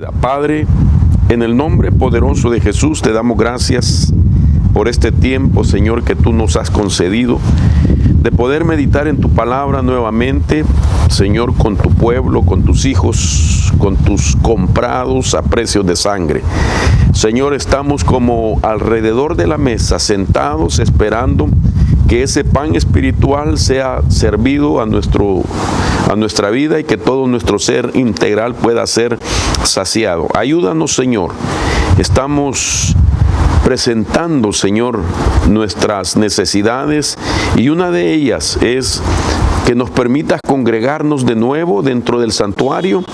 Padre, en el nombre poderoso de Jesús te damos gracias por este tiempo, Señor, que tú nos has concedido de poder meditar en tu palabra nuevamente, Señor, con tu pueblo, con tus hijos, con tus comprados a precios de sangre. Señor, estamos como alrededor de la mesa, sentados, esperando que ese pan espiritual sea servido a nuestra vida y que todo nuestro ser integral pueda ser saciado. Ayúdanos, Señor. Estamos presentando, Señor, nuestras necesidades, y una de ellas es que nos permitas congregarnos de nuevo dentro del santuario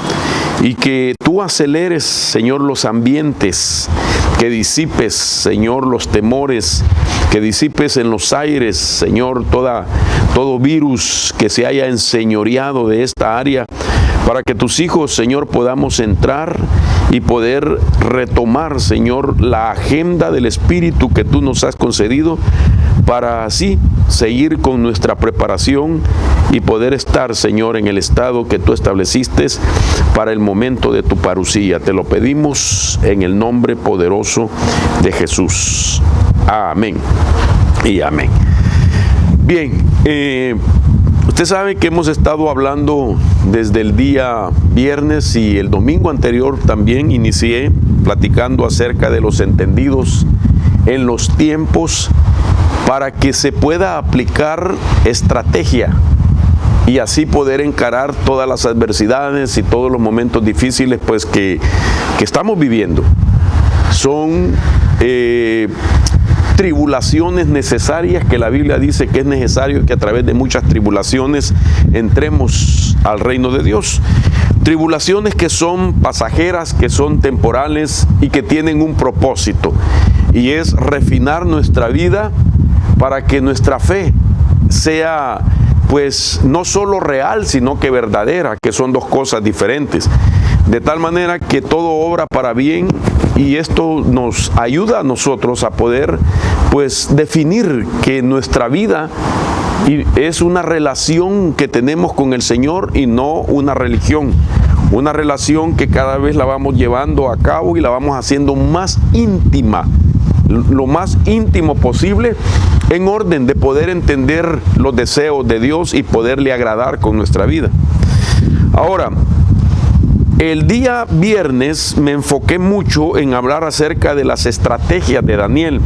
y que tú aceleres, Señor, los ambientes, que disipes, Señor, los temores, que disipes en los aires, Señor, todo virus que se haya enseñoreado de esta área, para que tus hijos, Señor, podamos entrar y poder retomar, Señor, la agenda del Espíritu que tú nos has concedido, para así seguir con nuestra preparación y poder estar, Señor, en el estado que tú estableciste para el momento de tu parusía. Te lo pedimos en el nombre poderoso de Jesús. Amén y amén. Bien, usted sabe que hemos estado hablando desde el día viernes, y el domingo anterior también inicié platicando acerca de los entendidos en los tiempos, para que se pueda aplicar estrategia y así poder encarar todas las adversidades y todos los momentos difíciles pues que estamos viviendo. Son tribulaciones necesarias, que la Biblia dice que es necesario que a través de muchas tribulaciones entremos al reino de Dios. Tribulaciones que son pasajeras, que son temporales y que tienen un propósito, y es refinar nuestra vida para que nuestra fe sea pues no solo real, sino que verdadera, que son dos cosas diferentes. De tal manera que todo obra para bien, y esto nos ayuda a nosotros a poder pues definir que nuestra vida es una relación que tenemos con el Señor y no una religión. Una relación que cada vez la vamos llevando a cabo y la vamos haciendo más íntima, lo más íntimo posible, en orden de poder entender los deseos de Dios y poderle agradar con nuestra vida. Ahora, el día viernes me enfoqué mucho en hablar acerca de las estrategias de Daniel,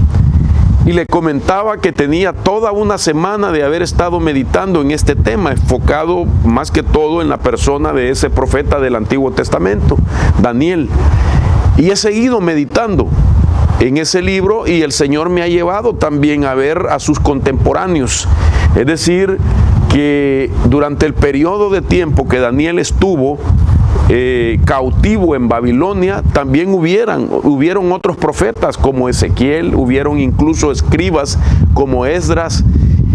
y le comentaba que tenía toda una semana de haber estado meditando en este tema, enfocado más que todo en la persona de ese profeta del Antiguo Testamento, Daniel, y he seguido meditando en ese libro, y el Señor me ha llevado también a ver a sus contemporáneos. Es decir, que durante el periodo de tiempo que Daniel estuvo cautivo en Babilonia, también hubieron otros profetas como Ezequiel, hubieron incluso escribas como Esdras,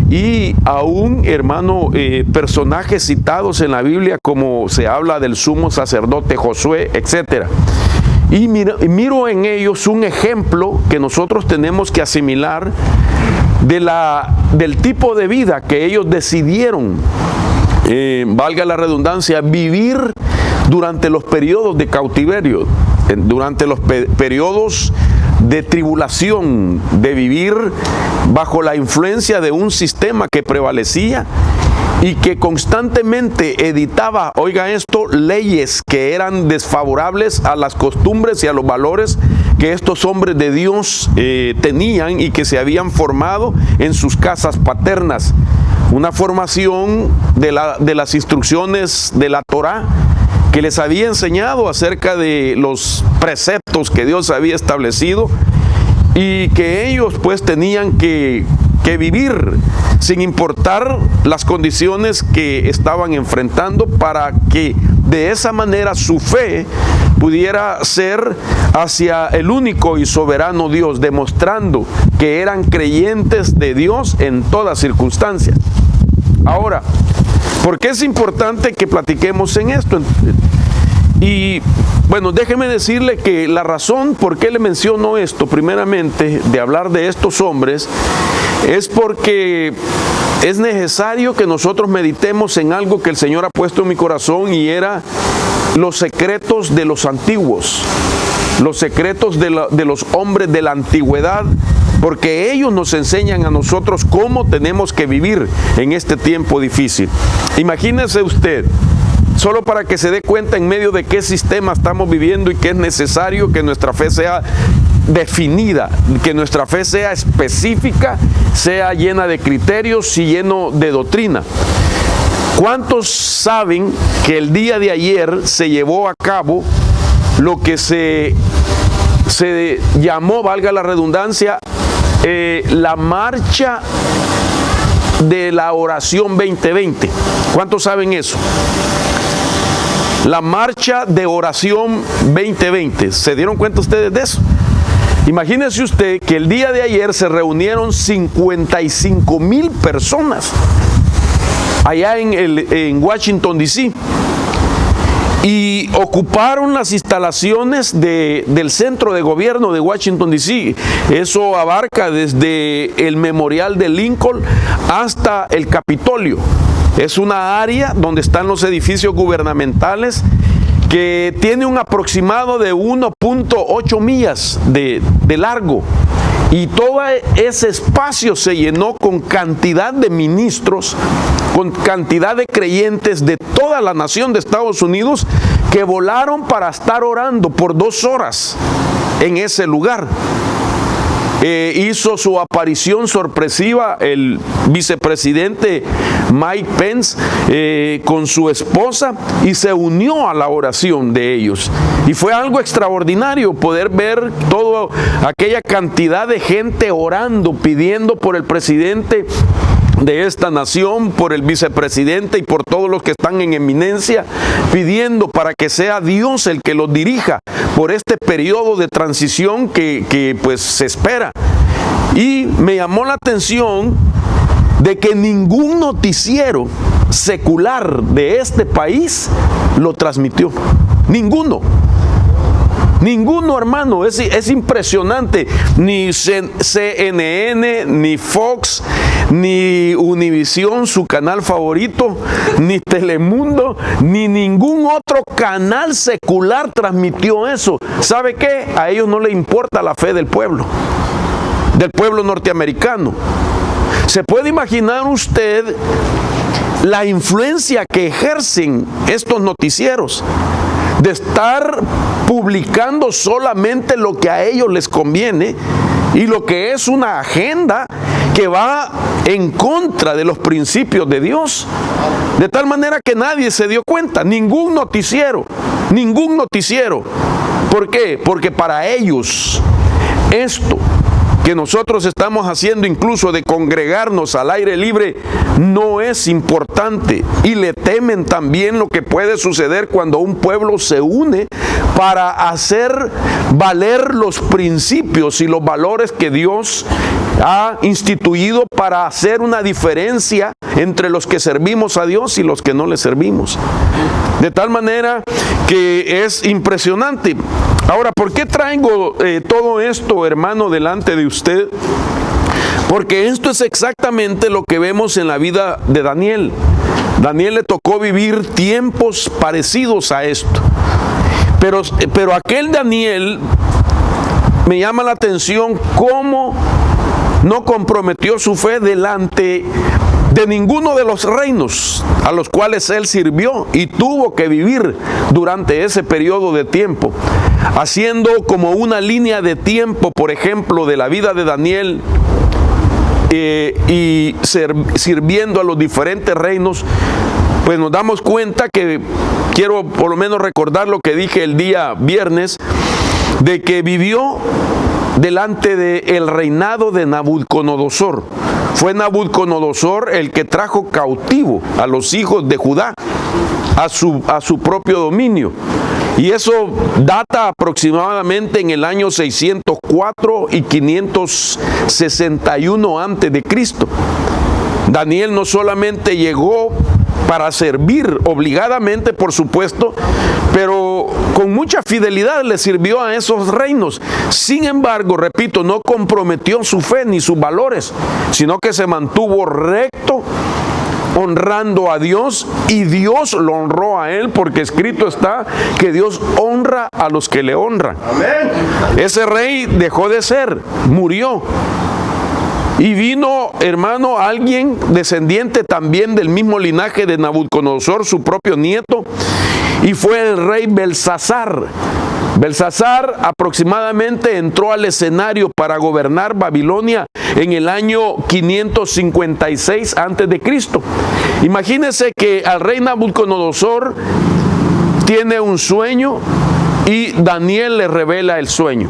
y aún, hermano, personajes citados en la Biblia, como se habla del sumo sacerdote Josué, etcétera. Y miro en ellos un ejemplo que nosotros tenemos que asimilar del tipo de vida que ellos decidieron, valga la redundancia, vivir durante los periodos de cautiverio, durante los periodos de tribulación, de vivir bajo la influencia de un sistema que prevalecía y que constantemente editaba, oiga esto, leyes que eran desfavorables a las costumbres y a los valores que estos hombres de Dios tenían y que se habían formado en sus casas paternas. Una formación de las instrucciones de la Torá, que les había enseñado acerca de los preceptos que Dios había establecido, y que ellos pues tenían que vivir sin importar las condiciones que estaban enfrentando, para que de esa manera su fe pudiera ser hacia el único y soberano Dios, demostrando que eran creyentes de Dios en todas circunstancias. Ahora, ¿por qué es importante que platiquemos en esto? Y bueno, déjeme decirle que la razón por qué le menciono esto, primeramente, de hablar de estos hombres, es porque es necesario que nosotros meditemos en algo que el Señor ha puesto en mi corazón, y era los secretos de los antiguos, los secretos de los hombres de la antigüedad, porque ellos nos enseñan a nosotros cómo tenemos que vivir en este tiempo difícil. Imagínese usted, solo para que se dé cuenta en medio de qué sistema estamos viviendo y que es necesario que nuestra fe sea definida, que nuestra fe sea específica, sea llena de criterios y lleno de doctrina. ¿Cuántos saben que el día de ayer se llevó a cabo lo que se llamó, valga la redundancia, la marcha de la oración 2020? ¿Cuántos saben eso? La marcha de oración 2020. ¿Se dieron cuenta ustedes de eso? Imagínense usted que el día de ayer se reunieron 55,000 personas allá en Washington, D.C. y ocuparon las instalaciones del centro de gobierno de Washington, D.C. Eso abarca desde el Memorial de Lincoln hasta el Capitolio. Es una área donde están los edificios gubernamentales que tiene un aproximado de 1.8 millas de largo. Y todo ese espacio se llenó con cantidad de ministros, con cantidad de creyentes de toda la nación de Estados Unidos que volaron para estar orando por 2 horas en ese lugar. Hizo su aparición sorpresiva el vicepresidente Mike Pence con su esposa y se unió a la oración de ellos. Y fue algo extraordinario poder ver toda aquella cantidad de gente orando, pidiendo por el presidente de esta nación, por el vicepresidente y por todos los que están en eminencia, pidiendo para que sea Dios el que los dirija por este periodo de transición que pues se espera. Y me llamó la atención de que ningún noticiero secular de este país lo transmitió. Ninguno. Ninguno, hermano, es impresionante. Ni CNN, ni Fox, ni Univisión, su canal favorito, ni Telemundo, ni ningún otro canal secular transmitió eso. ¿Sabe qué? A ellos no les importa la fe del pueblo norteamericano. ¿Se puede imaginar usted la influencia que ejercen estos noticieros? De estar publicando solamente lo que a ellos les conviene y lo que es una agenda que va en contra de los principios de Dios. De tal manera que nadie se dio cuenta, ningún noticiero. ¿Por qué? Porque para ellos esto que nosotros estamos haciendo, incluso de congregarnos al aire libre, no es importante, y le temen también lo que puede suceder cuando un pueblo se une para hacer valer los principios y los valores que Dios ha instituido para hacer una diferencia entre los que servimos a Dios y los que no le servimos. De tal manera que es impresionante. Ahora, ¿por qué traigo todo esto, hermano, delante de usted? Porque esto es exactamente lo que vemos en la vida de Daniel. Daniel le tocó vivir tiempos parecidos a esto. Pero aquel Daniel me llama la atención cómo no comprometió su fe delante de ninguno de los reinos a los cuales él sirvió y tuvo que vivir durante ese periodo de tiempo, haciendo como una línea de tiempo, por ejemplo, de la vida de Daniel y sirviendo a los diferentes reinos. Pues nos damos cuenta que, quiero por lo menos recordar lo que dije el día viernes, de que vivió delante del reinado de Nabucodonosor. Fue Nabucodonosor el que trajo cautivo a los hijos de Judá a su propio dominio. Y eso data aproximadamente en el año 604 y 561 antes de Cristo. Daniel no solamente llegó para servir obligadamente, por supuesto, pero con mucha fidelidad le sirvió a esos reinos. Sin embargo, repito, no comprometió su fe ni sus valores, sino que se mantuvo recto honrando a Dios, y Dios lo honró a él, porque escrito está que Dios honra a los que le honran. Amén. Ese rey dejó de ser, murió. Y vino, hermano, alguien descendiente también del mismo linaje de Nabucodonosor, su propio nieto, y fue el rey Belsasar. Belsasar aproximadamente entró al escenario para gobernar Babilonia en el año 556 a.C. Imagínense que al rey Nabucodonosor tiene un sueño y Daniel le revela el sueño.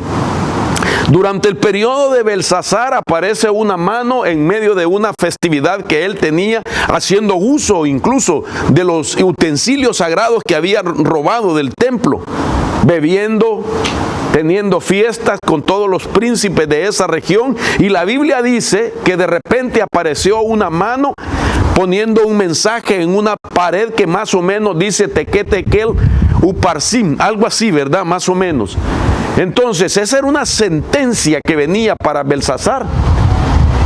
Durante el periodo de Belsasar aparece una mano en medio de una festividad que él tenía, haciendo uso incluso de los utensilios sagrados que había robado del templo, bebiendo, teniendo fiestas con todos los príncipes de esa región, y la Biblia dice que de repente apareció una mano poniendo un mensaje en una pared que más o menos dice Tekel Tekel Uparsim, algo así, ¿verdad? Más o menos. Entonces, esa era una sentencia que venía para Belsasar.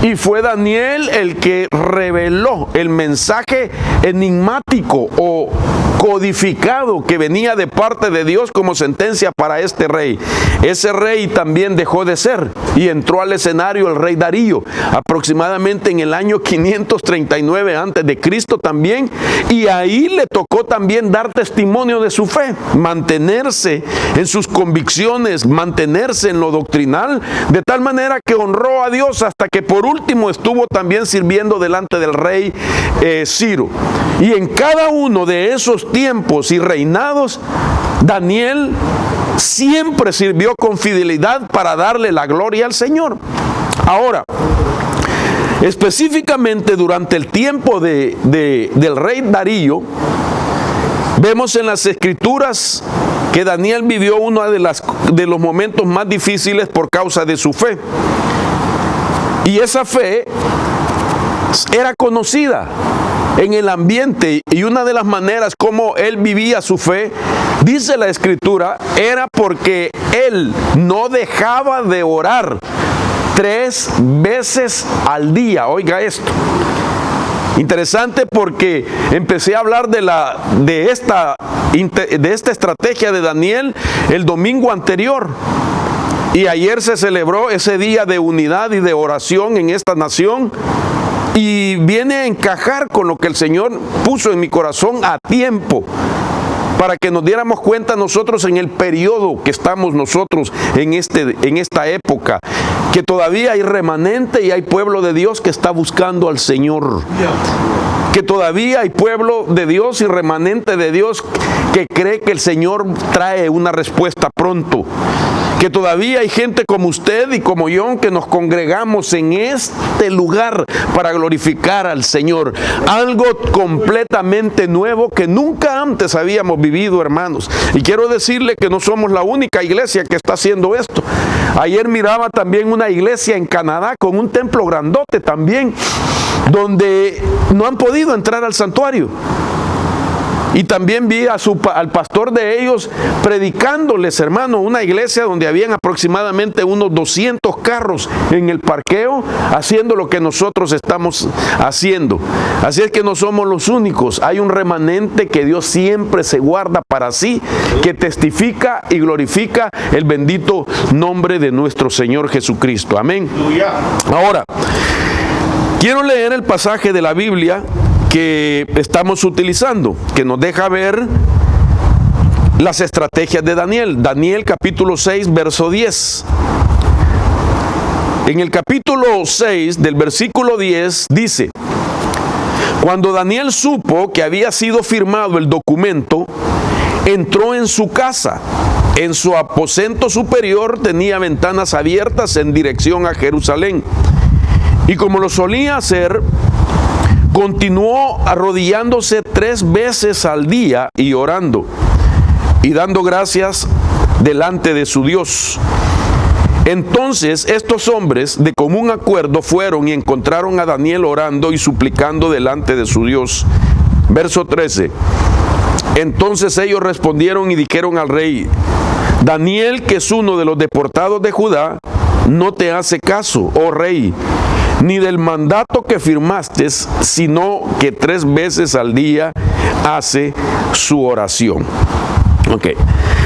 Y fue Daniel el que reveló el mensaje enigmático o codificado que venía de parte de Dios como sentencia para este rey. Ese rey también dejó de ser y entró al escenario el rey Darío, aproximadamente en el año 539 a.C. también, y ahí le tocó también dar testimonio de su fe, mantenerse en sus convicciones, mantenerse en lo doctrinal, de tal manera que honró a Dios hasta que por último estuvo también sirviendo delante del rey Ciro. Y en cada uno de esos tiempos y reinados, Daniel siempre sirvió con fidelidad para darle la gloria al Señor. Ahora, específicamente durante el tiempo del rey Darío, vemos en las Escrituras que Daniel vivió uno de los momentos más difíciles por causa de su fe. Y esa fe era conocida en el ambiente, y una de las maneras como él vivía su fe, dice la Escritura, era porque él no dejaba de orar 3 veces al día. Oiga esto. Interesante, porque empecé a hablar de esta estrategia de Daniel el domingo anterior. Y ayer se celebró ese día de unidad y de oración en esta nación. Y viene a encajar con lo que el Señor puso en mi corazón a tiempo, para que nos diéramos cuenta nosotros en el periodo que estamos nosotros en esta época, que todavía hay remanente y hay pueblo de Dios que está buscando al Señor. Que todavía hay pueblo de Dios y remanente de Dios que cree que el Señor trae una respuesta pronto. Que todavía hay gente como usted y como yo que nos congregamos en este lugar para glorificar al Señor. Algo completamente nuevo que nunca antes habíamos vivido, hermanos. Y quiero decirle que no somos la única iglesia que está haciendo esto. Ayer miraba también una iglesia en Canadá con un templo grandote también, donde no han podido entrar al santuario. Y también vi al pastor de ellos predicándoles, hermano, una iglesia donde habían aproximadamente unos 200 carros en el parqueo, haciendo lo que nosotros estamos haciendo. Así es que no somos los únicos. Hay un remanente que Dios siempre se guarda para sí, que testifica y glorifica el bendito nombre de nuestro Señor Jesucristo. Amén. Ahora, quiero leer el pasaje de la Biblia que estamos utilizando, que nos deja ver las estrategias de Daniel. Daniel capítulo 6, verso 10. En el capítulo 6 del versículo 10 dice: cuando Daniel supo que había sido firmado el documento, entró en su casa. En su aposento superior tenía ventanas abiertas en dirección a Jerusalén. Y como lo solía hacer, continuó arrodillándose 3 veces al día y orando y dando gracias delante de su Dios. Entonces estos hombres de común acuerdo fueron y encontraron a Daniel orando y suplicando delante de su Dios. Verso 13. Entonces ellos respondieron y dijeron al rey: Daniel, que es uno de los deportados de Judá, no te hace caso, oh rey, ni del mandato que firmaste, sino que 3 veces al día hace su oración. Ok.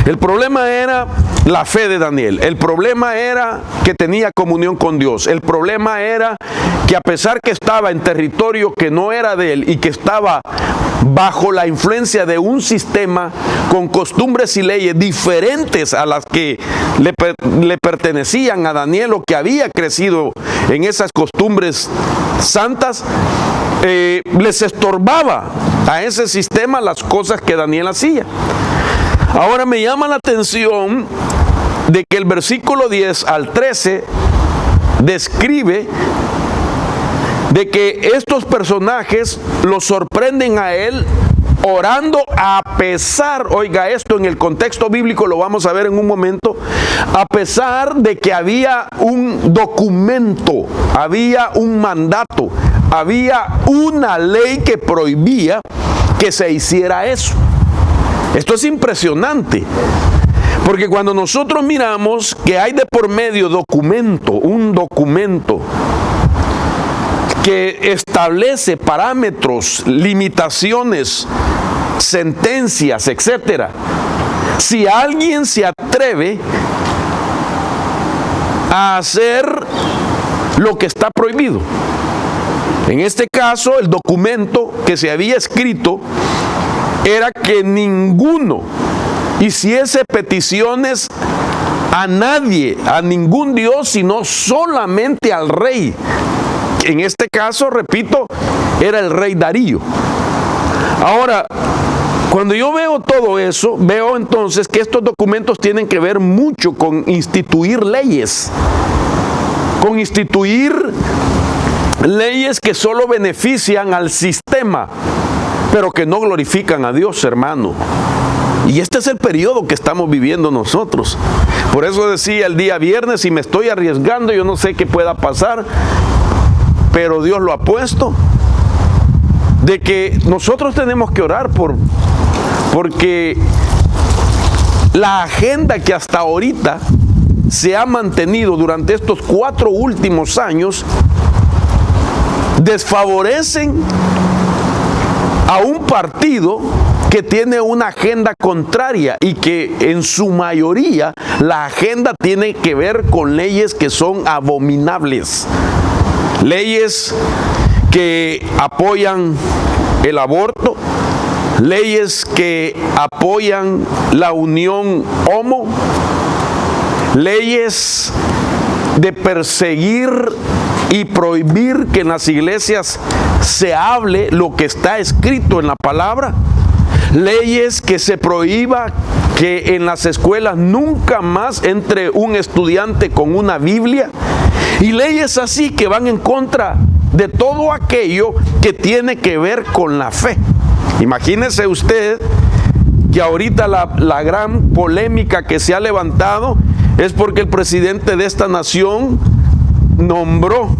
El problema era la fe de Daniel. El problema era que tenía comunión con Dios. El problema era que a pesar que estaba en territorio que no era de él y que estaba bajo la influencia de un sistema con costumbres y leyes diferentes a las que le pertenecían a Daniel, o que había crecido en esas costumbres santas, les estorbaba a ese sistema las cosas que Daniel hacía. Ahora me llama la atención de que el versículo 10 al 13 describe de que estos personajes lo sorprenden a él orando a pesar, oiga esto, en el contexto bíblico lo vamos a ver en un momento, a pesar de que había un documento, había un mandato, había una ley que prohibía que se hiciera eso. Esto es impresionante, porque cuando nosotros miramos que hay de por medio un documento que establece parámetros, limitaciones, sentencias, etcétera, si alguien se atreve a hacer lo que está prohibido, en este caso el documento que se había escrito era que ninguno hiciese peticiones a nadie, a ningún dios, sino solamente al rey. En este caso, repito, era el rey Darío. Ahora, cuando yo veo todo eso, veo entonces que estos documentos tienen que ver mucho con instituir leyes, con instituir leyes que solo benefician al sistema, pero que no glorifican a Dios, hermano. Y este es el periodo que estamos viviendo nosotros. Por eso decía el día viernes, y me estoy arriesgando, yo no sé qué pueda pasar, pero Dios lo ha puesto, de que nosotros tenemos que orar porque la agenda que hasta ahorita se ha mantenido durante estos 4 últimos años desfavorecen a un partido que tiene una agenda contraria y que en su mayoría la agenda tiene que ver con leyes que son abominables, leyes que apoyan el aborto, leyes que apoyan la unión homo, leyes de perseguir y prohibir que en las iglesias se hable lo que está escrito en la palabra, leyes que se prohíba que en las escuelas nunca más entre un estudiante con una Biblia, y leyes así que van en contra de todo aquello que tiene que ver con la fe. Imagínese usted que ahorita la gran polémica que se ha levantado es porque el presidente de esta nación nombró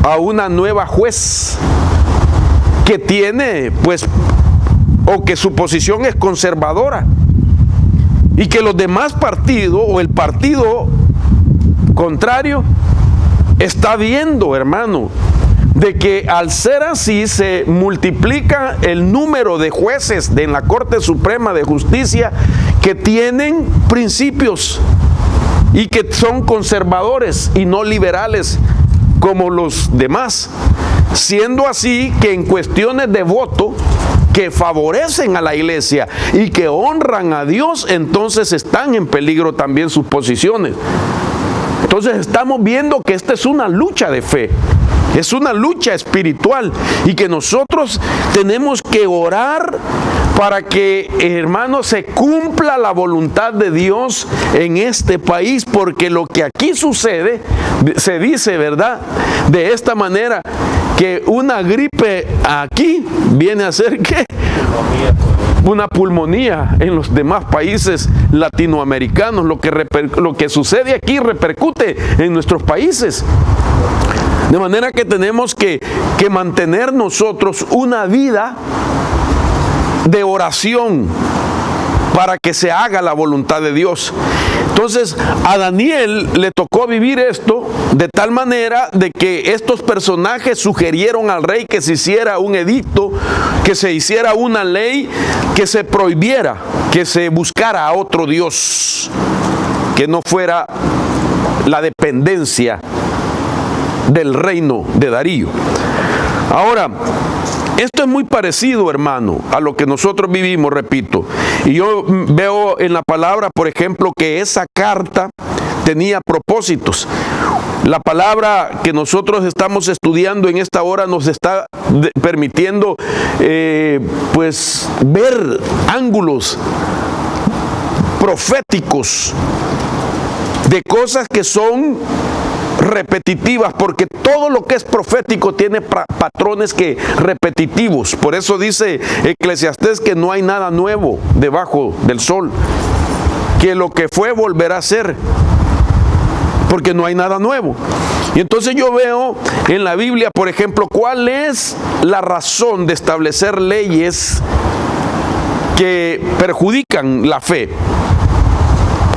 a una nueva juez que tiene, pues, o que su posición es conservadora, y que los demás partidos o el partido contrario está viendo, hermano, de que al ser así se multiplica el número de jueces en la Corte Suprema de Justicia que tienen principios y que son conservadores y no liberales como los demás, siendo así que en cuestiones de voto que favorecen a la iglesia y que honran a Dios, entonces están en peligro también sus posiciones. Entonces estamos viendo que esta es una lucha de fe, es una lucha espiritual, y que nosotros tenemos que orar para que, hermanos, se cumpla la voluntad de Dios en este país, porque lo que aquí sucede, se dice, ¿verdad?, de esta manera, que una gripe aquí viene a ser, ¿qué?, una pulmonía en los demás países latinoamericanos. Lo que sucede aquí repercute en nuestros países. De manera que tenemos que mantener nosotros una vida de oración para que se haga la voluntad de Dios. Entonces a Daniel le tocó vivir esto de tal manera de que estos personajes sugirieron al rey que se hiciera un edicto, que se hiciera una ley, que se prohibiera, que se buscara a otro Dios, que no fuera la dependencia del reino de Darío. Ahora, esto es muy parecido, hermano, a lo que nosotros vivimos, repito. Y yo veo en la palabra, por ejemplo, que esa carta tenía propósitos. La palabra que nosotros estamos estudiando en esta hora nos está permitiendo pues ver ángulos proféticos de cosas que son repetitivas, porque todo lo que es profético tiene patrones repetitivos. Por eso dice Eclesiastés que no hay nada nuevo debajo del sol, que lo que fue volverá a ser, porque no hay nada nuevo. Y entonces yo veo en la Biblia, por ejemplo, cuál es la razón de establecer leyes que perjudican la fe.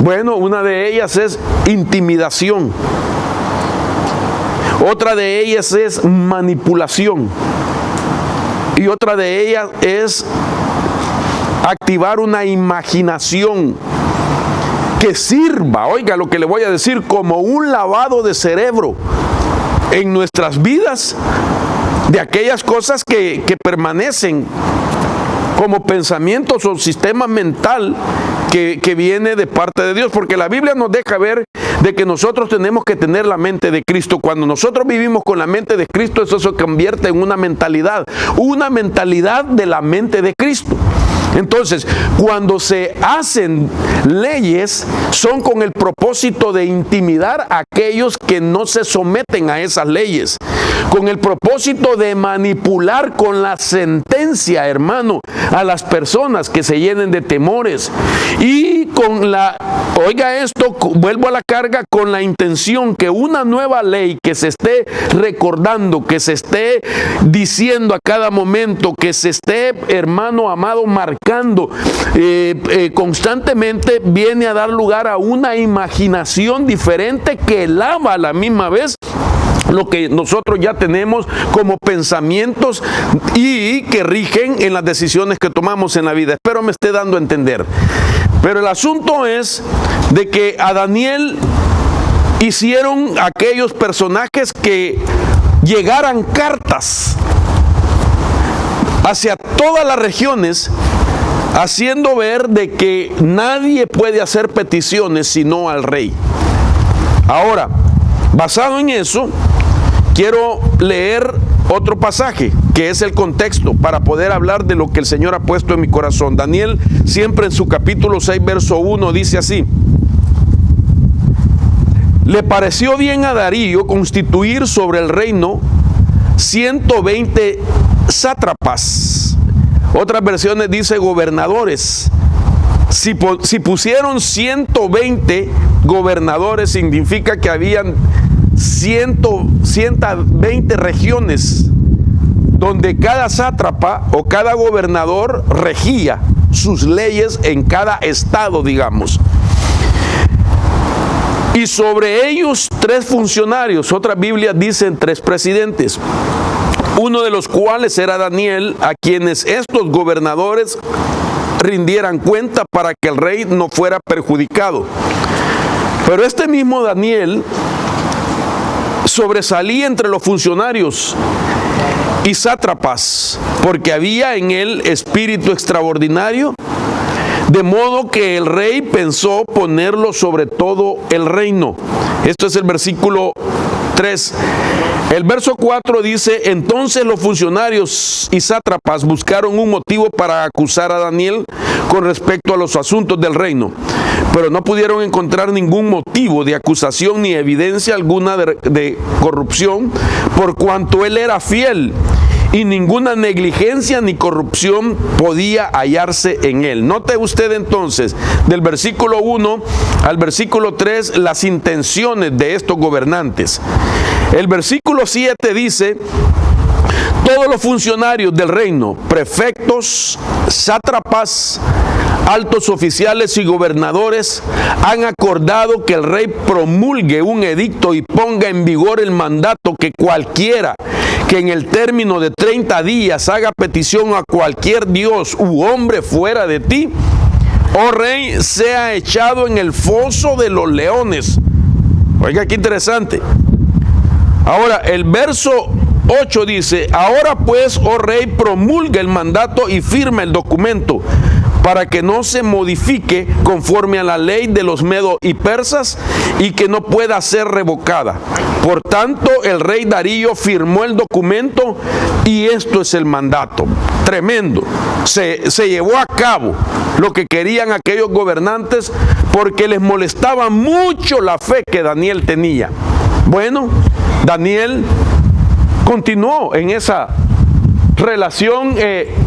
Bueno, una de ellas es intimidación. Otra de ellas es manipulación. Y otra de ellas es activar una imaginación que sirva, oiga lo que le voy a decir, como un lavado de cerebro en nuestras vidas de aquellas cosas que permanecen como pensamientos o sistema mental que viene de parte de Dios, porque la Biblia nos deja ver de que nosotros tenemos que tener la mente de Cristo. Cuando nosotros vivimos con la mente de Cristo, eso se convierte en una mentalidad de la mente de Cristo. Entonces, cuando se hacen leyes, son con el propósito de intimidar a aquellos que no se someten a esas leyes, con el propósito de manipular con la sentencia, hermano, a las personas que se llenen de temores, y con la, oiga esto, vuelvo a la carga, con la intención que una nueva ley que se esté recordando, que se esté diciendo a cada momento, que se esté, hermano amado, marcando constantemente, viene a dar lugar a una imaginación diferente que lava a la misma vez lo que nosotros ya tenemos como pensamientos y que rigen en las decisiones que tomamos en la vida. Espero me esté dando a entender. Pero el asunto es de que a Daniel hicieron aquellos personajes que llegaran cartas hacia todas las regiones, haciendo ver de que nadie puede hacer peticiones sino al rey. Ahora, basado en eso, quiero leer otro pasaje, que es el contexto, para poder hablar de lo que el Señor ha puesto en mi corazón. Daniel, siempre en su capítulo 6, verso 1, dice así: le pareció bien a Darío constituir sobre el reino 120 sátrapas. Otras versiones dice gobernadores. Si pusieron 120 gobernadores, significa que habían 120 regiones donde cada sátrapa o cada gobernador regía sus leyes en cada estado, digamos. Y sobre ellos 3 funcionarios, otras Biblias dicen 3 presidentes, uno de los cuales era Daniel, a quienes estos gobernadores rindieran cuenta para que el rey no fuera perjudicado. Pero este mismo Daniel sobresalía entre los funcionarios y sátrapas, porque había en él espíritu extraordinario, de modo que el rey pensó ponerlo sobre todo el reino. Esto es el versículo 3. El verso 4 dice: entonces los funcionarios y sátrapas buscaron un motivo para acusar a Daniel con respecto a los asuntos del reino, pero no pudieron encontrar ningún motivo de acusación ni evidencia alguna de corrupción, por cuanto él era fiel, y ninguna negligencia ni corrupción podía hallarse en él. Note usted entonces, del versículo 1 al versículo 3, las intenciones de estos gobernantes. El versículo 7 dice: todos los funcionarios del reino, prefectos, sátrapas, altos oficiales y gobernadores han acordado que el rey promulgue un edicto y ponga en vigor el mandato que cualquiera que en el término de 30 días haga petición a cualquier dios u hombre fuera de ti, oh rey, sea echado en el foso de los leones. Oiga, qué interesante. Ahora, el verso 8 dice: ahora pues, oh rey, promulga el mandato y firma el documento para que no se modifique conforme a la ley de los medos y persas y que no pueda ser revocada. Por tanto, el rey Darío firmó el documento y esto es el mandato. Tremendo. Se llevó a cabo lo que querían aquellos gobernantes porque les molestaba mucho la fe que Daniel tenía. Bueno, Daniel continuó en esa relación,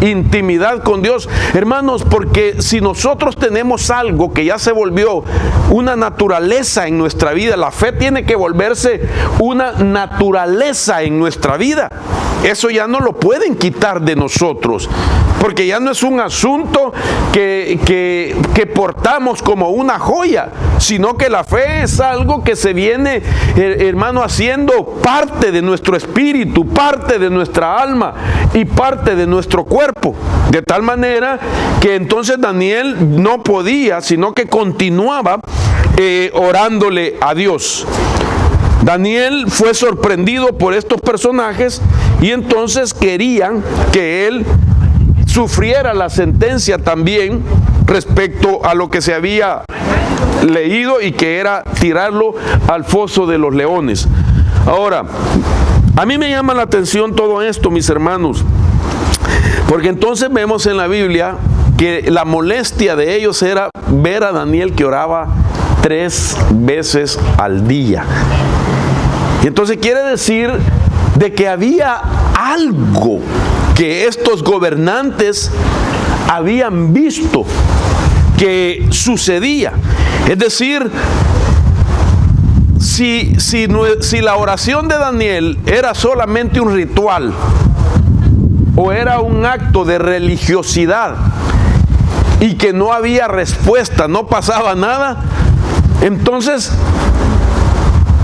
intimidad con Dios, hermanos, porque si nosotros tenemos algo que ya se volvió una naturaleza en nuestra vida, la fe tiene que volverse una naturaleza en nuestra vida. Eso ya no lo pueden quitar de nosotros, porque ya no es un asunto que portamos como una joya, sino que la fe es algo que se viene, hermano, haciendo parte de nuestro espíritu, parte de nuestra alma y parte de nuestro cuerpo. De tal manera que entonces Daniel no podía, sino que continuaba orándole a Dios. Daniel fue sorprendido por estos personajes y entonces querían que él sufriera la sentencia también respecto a lo que se había leído, y que era tirarlo al foso de los leones. Ahora, a mí me llama la atención todo esto, mis hermanos, porque entonces vemos en la Biblia que la molestia de ellos era ver a Daniel que oraba 3 veces al día. Y entonces quiere decir de que había algo que estos gobernantes habían visto que sucedía. Es decir, si la oración de Daniel era solamente un ritual o era un acto de religiosidad y que no había respuesta, no pasaba nada, entonces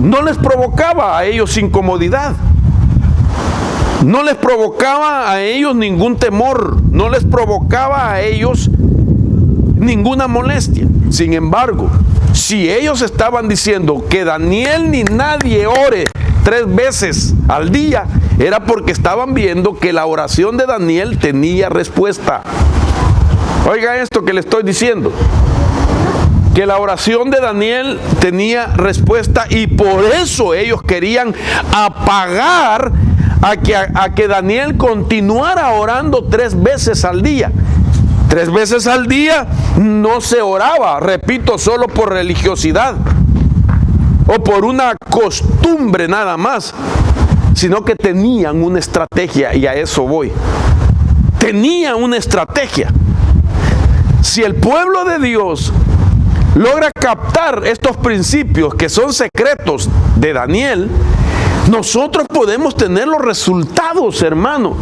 no les provocaba a ellos incomodidad, no les provocaba a ellos ningún temor, no les provocaba a ellos ninguna molestia. Sin embargo, si ellos estaban diciendo que Daniel ni nadie ore 3 veces al día, era porque estaban viendo que la oración de Daniel tenía respuesta. Oiga esto que le estoy diciendo, que la oración de Daniel tenía respuesta, y por eso ellos querían apagar a que Daniel continuara orando 3 veces al día. 3 veces al día no se oraba, repito, solo por religiosidad o por una costumbre nada más, sino que tenían una estrategia, y a eso voy. Tenían una estrategia. Si el pueblo de Dios logra captar estos principios que son secretos de Daniel, nosotros podemos tener los resultados, hermano,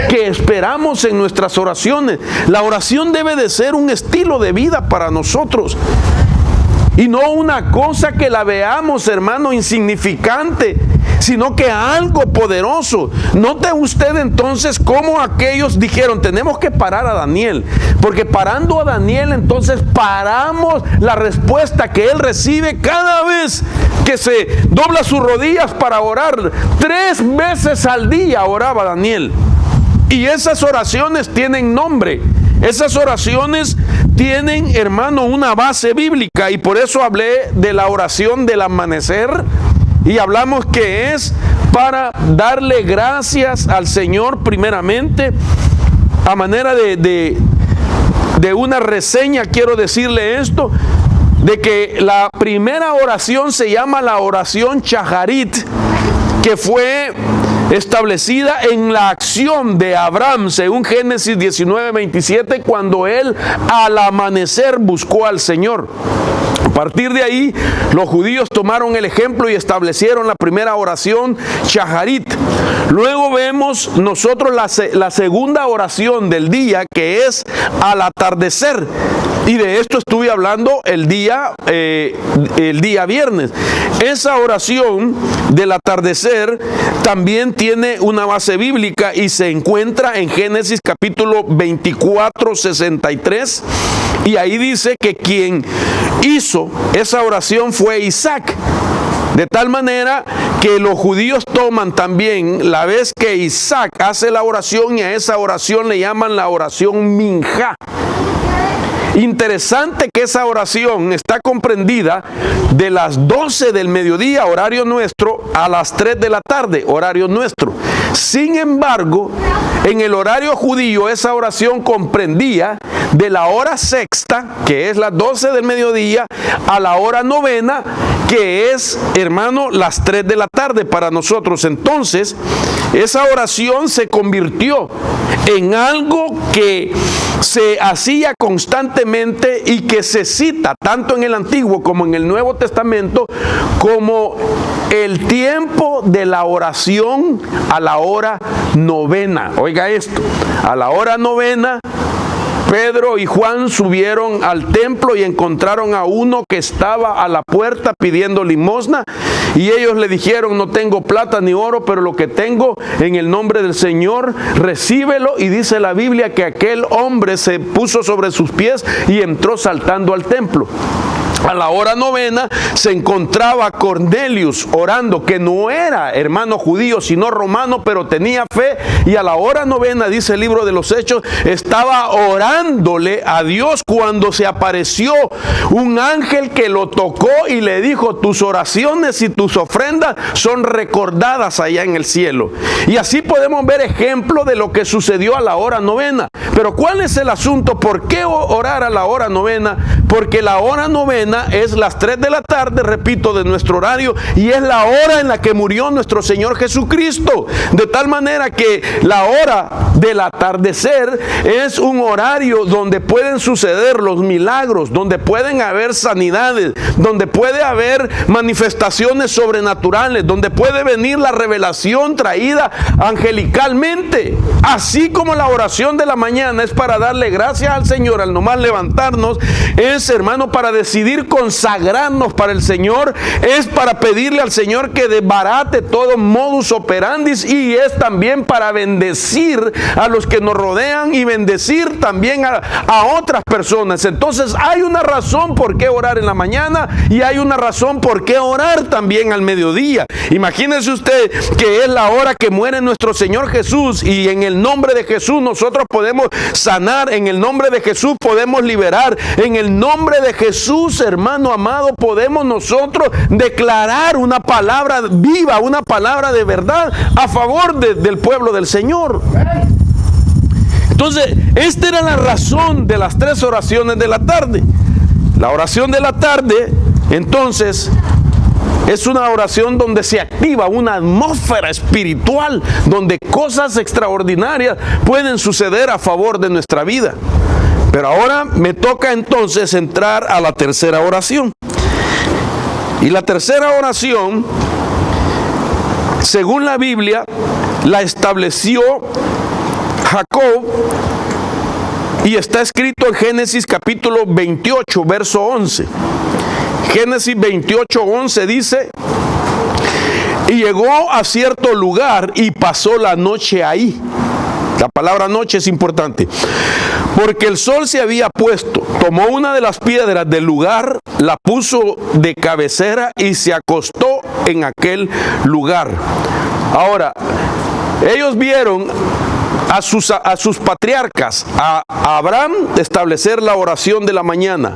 que esperamos en nuestras oraciones. La oración debe de ser un estilo de vida para nosotros, y no una cosa que la veamos, hermano, insignificante, sino que algo poderoso. Note usted entonces cómo aquellos dijeron: tenemos que parar a Daniel, porque parando a Daniel entonces paramos la respuesta que él recibe cada vez que se dobla sus rodillas para orar. 3 veces al día oraba Daniel, y esas oraciones tienen nombre. Esas oraciones tienen, hermano, una base bíblica, y por eso hablé de la oración del amanecer, y hablamos que es para darle gracias al Señor primeramente. A manera de una reseña, quiero decirle esto, de que la primera oración se llama la oración Shaharit, que fue establecida en la acción de Abraham, según Génesis 19:27, cuando él al amanecer buscó al Señor. A partir de ahí, los judíos tomaron el ejemplo y establecieron la primera oración Shaharit. Luego vemos nosotros la segunda oración del día, que es al atardecer. Y de esto estuve hablando el día viernes. Esa oración del atardecer también tiene una base bíblica y se encuentra en Génesis capítulo 24, 63. Y ahí dice que quien hizo esa oración fue Isaac. De tal manera que los judíos toman también la vez que Isaac hace la oración, y a esa oración le llaman la oración minjá. Interesante que esa oración está comprendida de las 12 del mediodía, horario nuestro, a las 3 de la tarde, horario nuestro. Sin embargo, en el horario judío esa oración comprendía de la hora sexta, que es las 12 del mediodía, a la hora novena, que es, hermano, las 3 de la tarde para nosotros. Entonces, esa oración se convirtió en algo que se hacía constantemente y que se cita tanto en el Antiguo como en el Nuevo Testamento como el tiempo de la oración a la hora novena. Oiga esto, a la hora novena, Pedro y Juan subieron al templo y encontraron a uno que estaba a la puerta pidiendo limosna, y ellos le dijeron: no tengo plata ni oro, pero lo que tengo, en el nombre del Señor, recíbelo. Y dice la Biblia que aquel hombre se puso sobre sus pies y entró saltando al templo. A la hora novena se encontraba Cornelius orando, que no era hermano judío sino romano, pero tenía fe, y a la hora novena, dice el libro de los Hechos, estaba orándole a Dios cuando se apareció un ángel que lo tocó y le dijo: tus oraciones y tus ofrendas son recordadas allá en el cielo. Y así podemos ver ejemplo de lo que sucedió a la hora novena. Pero ¿cuál es el asunto? ¿Por qué orar a la hora novena? Porque la hora novena es las 3 de la tarde, repito, de nuestro horario, y es la hora en la que murió nuestro Señor Jesucristo. De tal manera que la hora del atardecer es un horario donde pueden suceder los milagros, donde pueden haber sanidades, donde puede haber manifestaciones sobrenaturales, donde puede venir la revelación traída angelicalmente. Así como la oración de la mañana es para darle gracias al Señor al nomás levantarnos, es, hermano, para decidir consagrarnos para el Señor, es para pedirle al Señor que desbarate todo modus operandi, y es también para bendecir a los que nos rodean y bendecir también a otras personas. Entonces hay una razón por qué orar en la mañana y hay una razón por qué orar también al mediodía. Imagínese usted que es la hora que muere nuestro Señor Jesús, y en el nombre de Jesús nosotros podemos sanar, en el nombre de Jesús podemos liberar, en el nombre de Jesús, hermano amado, podemos nosotros declarar una palabra viva, una palabra de verdad a favor del pueblo del Señor. Entonces, esta era la razón de las 3 oraciones de la tarde. La oración de la tarde, entonces, es una oración donde se activa una atmósfera espiritual, donde cosas extraordinarias pueden suceder a favor de nuestra vida. Pero ahora me toca entonces entrar a la tercera oración. Y la tercera oración, según la Biblia, la estableció Jacob, y está escrito en Génesis capítulo 28, verso 11. Génesis 28, 11 dice: y llegó a cierto lugar y pasó la noche ahí. La palabra noche es importante, porque el sol se había puesto. Tomó una de las piedras del lugar, la puso de cabecera y se acostó en aquel lugar. Ahora, ellos vieron a sus patriarcas, a Abraham establecer la oración de la mañana,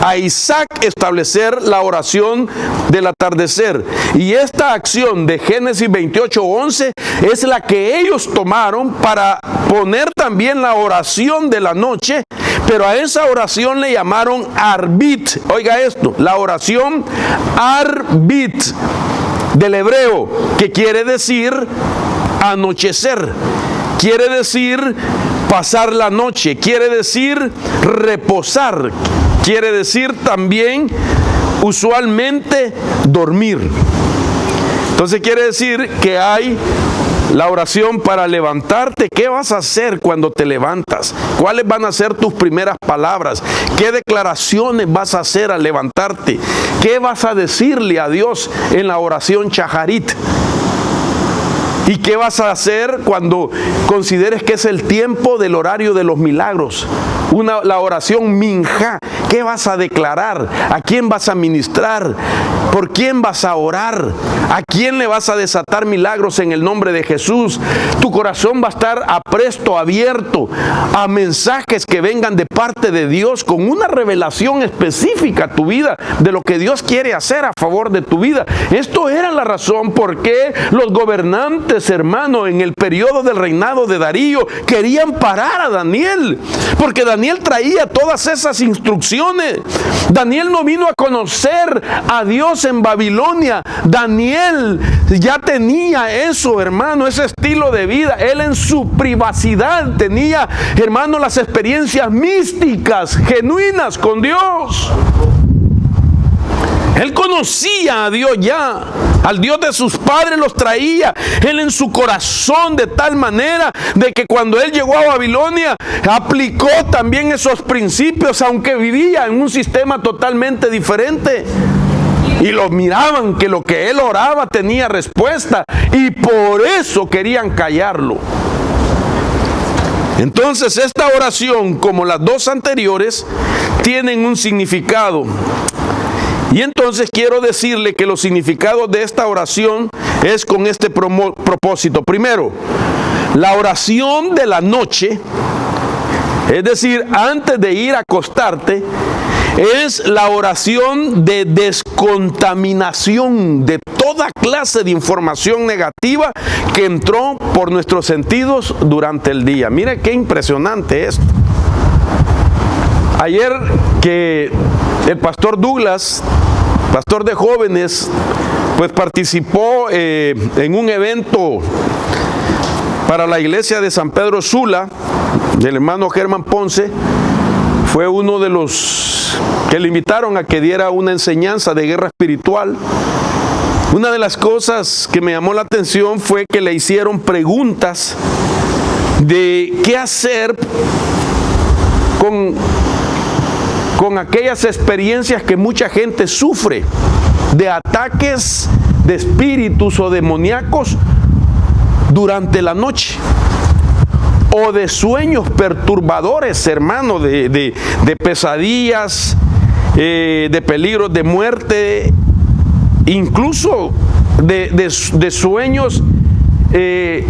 a Isaac establecer la oración del atardecer, y esta acción de Génesis 28:11 es la que ellos tomaron para poner también la oración de la noche, pero a esa oración le llamaron Arbit. Oiga esto, la oración Arbit del hebreo, que quiere decir anochecer, quiere decir pasar la noche, quiere decir reposar, quiere decir también usualmente dormir. Entonces quiere decir que hay La oración para levantarte. ¿Qué vas a hacer cuando te levantas? ¿Cuáles van a ser tus primeras palabras? ¿Qué declaraciones vas a hacer al levantarte? ¿Qué vas a decirle a Dios en la oración Shaharit? ¿Y qué vas a hacer cuando consideres que es el tiempo del horario de los milagros? La oración Minjá. ¿Qué vas a declarar? ¿A quién vas a ministrar? ¿Por quién vas a orar? ¿A quién le vas a desatar milagros en el nombre de Jesús? Tu corazón va a estar apresto, abierto a mensajes que vengan de parte de Dios con una revelación específica a tu vida de lo que Dios quiere hacer a favor de tu vida. Esto era la razón por qué los gobernantes, hermano, en el periodo del reinado de Darío querían parar a Daniel, porque Daniel traía todas esas instrucciones. Daniel no vino a conocer a Dios en Babilonia. Daniel ya tenía eso, hermano, ese estilo de vida. Él en su privacidad tenía, hermano, las experiencias místicas, genuinas con Dios. Él conocía a Dios ya, al Dios de sus padres los traía él en su corazón de tal manera de que cuando él llegó a Babilonia aplicó también esos principios, aunque vivía en un sistema totalmente diferente. Y lo miraban que lo que él oraba tenía respuesta y por eso querían callarlo. Entonces esta oración, como las dos anteriores, tienen un significado. Y entonces quiero decirle que los significados de esta oración es con este propósito. Primero, la oración de la noche, es decir, antes de ir a acostarte, es la oración de descontaminación de toda clase de información negativa que entró por nuestros sentidos durante el día. Mire qué impresionante esto. Ayer que el pastor Douglas, pastor de jóvenes, pues participó en un evento para la iglesia de San Pedro Sula, del hermano Germán Ponce. Fue uno de los que le invitaron a que diera una enseñanza de guerra espiritual. Una de las cosas que me llamó la atención fue que le hicieron preguntas de qué hacer con aquellas experiencias que mucha gente sufre, de ataques de espíritus o demoníacos durante la noche, o de sueños perturbadores, hermano, de pesadillas, de peligros de muerte, incluso de sueños de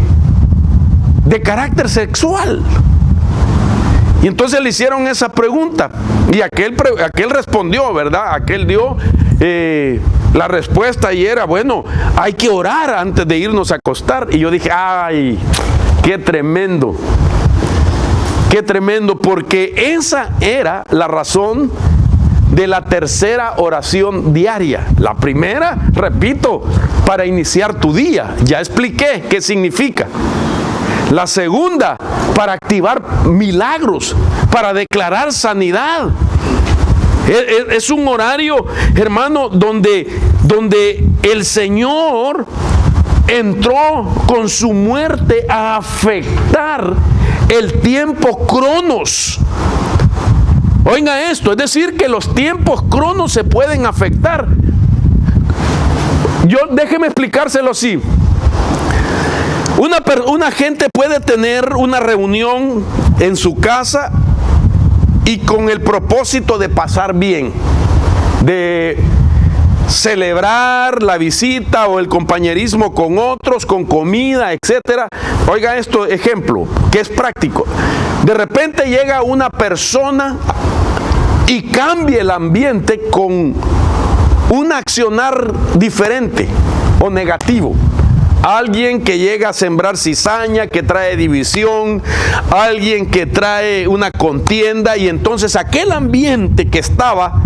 carácter sexual. Y entonces le hicieron esa pregunta y aquel respondió, ¿verdad? Aquel dio la respuesta y era, bueno, hay que orar antes de irnos a acostar. Y yo dije, ay, qué tremendo, porque esa era la razón de la tercera oración diaria. La primera, repito, para iniciar tu día. Ya expliqué qué significa. La segunda, para activar milagros, para declarar sanidad. Es un horario, hermano, donde el Señor entró con su muerte a afectar el tiempo cronos. Oiga esto, es decir, que los tiempos cronos se pueden afectar. Déjeme explicárselo así. Una gente puede tener una reunión en su casa y con el propósito de pasar bien, de celebrar la visita o el compañerismo con otros, con comida, etcétera. Oiga esto, ejemplo, que es práctico. De repente llega una persona y cambia el ambiente con un accionar diferente o negativo. Alguien que llega a sembrar cizaña, que trae división, alguien que trae una contienda, y entonces aquel ambiente que estaba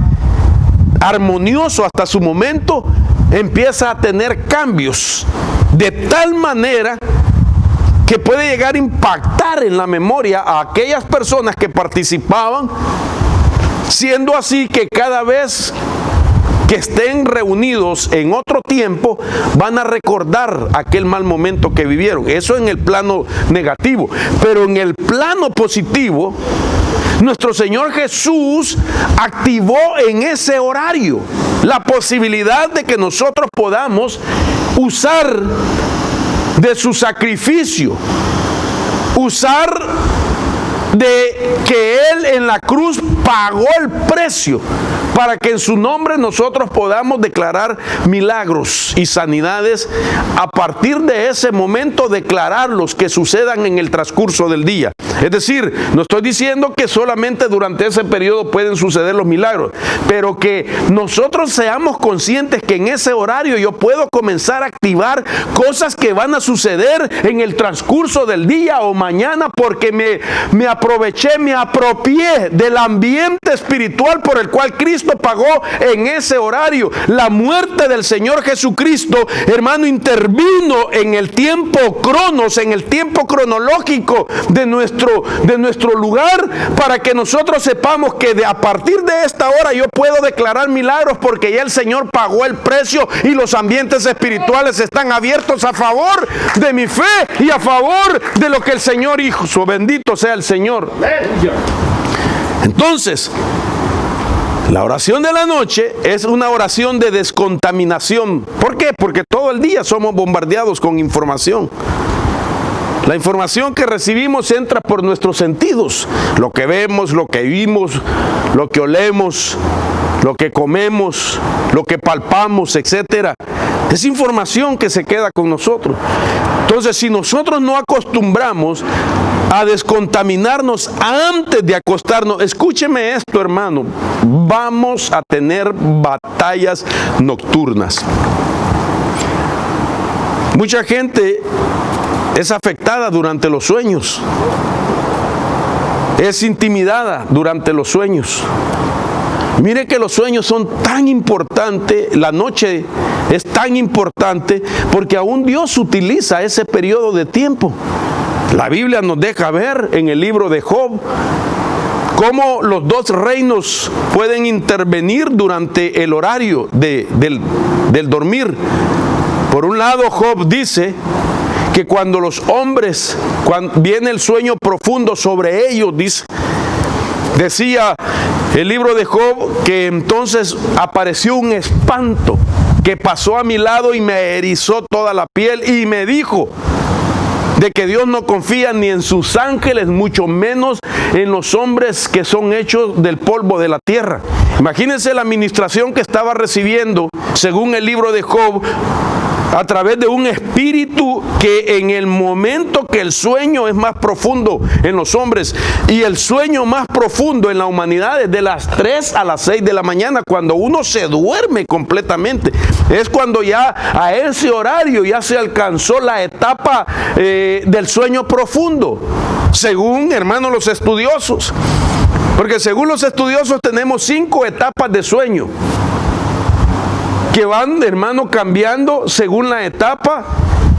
armonioso hasta su momento empieza a tener cambios de tal manera que puede llegar a impactar en la memoria a aquellas personas que participaban, siendo así que cada vez que estén reunidos en otro tiempo van a recordar aquel mal momento que vivieron. Eso en el plano negativo. Pero en el plano positivo, nuestro Señor Jesús activó en ese horario la posibilidad de que nosotros podamos usar de su sacrificio, usar de que Él en la cruz pagó el precio para que en su nombre nosotros podamos declarar milagros y sanidades. A partir de ese momento, declararlos que sucedan en el transcurso del día. Es decir, no estoy diciendo que solamente durante ese periodo pueden suceder los milagros, pero que nosotros seamos conscientes que en ese horario yo puedo comenzar a activar cosas que van a suceder en el transcurso del día o mañana, porque me aproveché, me apropié del ambiente espiritual por el cual Cristo pagó en ese horario. La muerte del Señor Jesucristo, hermano, intervino en el tiempo cronos, en el tiempo cronológico de nuestro lugar, para que nosotros sepamos que a partir de esta hora yo puedo declarar milagros, porque ya el Señor pagó el precio y los ambientes espirituales están abiertos a favor de mi fe y a favor de lo que el Señor hizo. Bendito sea el Señor. Entonces, la oración de la noche es una oración de descontaminación. ¿Por qué? Porque todo el día somos bombardeados con información. La información que recibimos entra por nuestros sentidos. Lo que vemos, lo que vimos, lo que olemos, lo que comemos, lo que palpamos, etcétera. Es información que se queda con nosotros. Entonces, si nosotros no acostumbramos a descontaminarnos antes de acostarnos, escúcheme esto, hermano, vamos a tener batallas nocturnas. Mucha gente es afectada durante los sueños, es intimidada durante los sueños. Mire que los sueños son tan importantes, la noche es tan importante, porque aún Dios utiliza ese periodo de tiempo. La Biblia nos deja ver en el libro de Job cómo los dos reinos pueden intervenir durante el horario del dormir. Por un lado, Job dice que cuando los hombres, cuando viene el sueño profundo sobre ellos, decía el libro de Job que entonces apareció un espanto que pasó a mi lado y me erizó toda la piel y me dijo de que Dios no confía ni en sus ángeles, mucho menos en los hombres que son hechos del polvo de la tierra. Imagínense la administración que estaba recibiendo, según el libro de Job, a través de un espíritu que en el momento que el sueño es más profundo en los hombres y el sueño más profundo en la humanidad es de las 3 a las 6 de la mañana, cuando uno se duerme completamente. Es cuando ya a ese horario ya se alcanzó la etapa del sueño profundo, según, hermanos, los estudiosos. Porque según los estudiosos tenemos 5 etapas de sueño que van, hermano, cambiando según la etapa,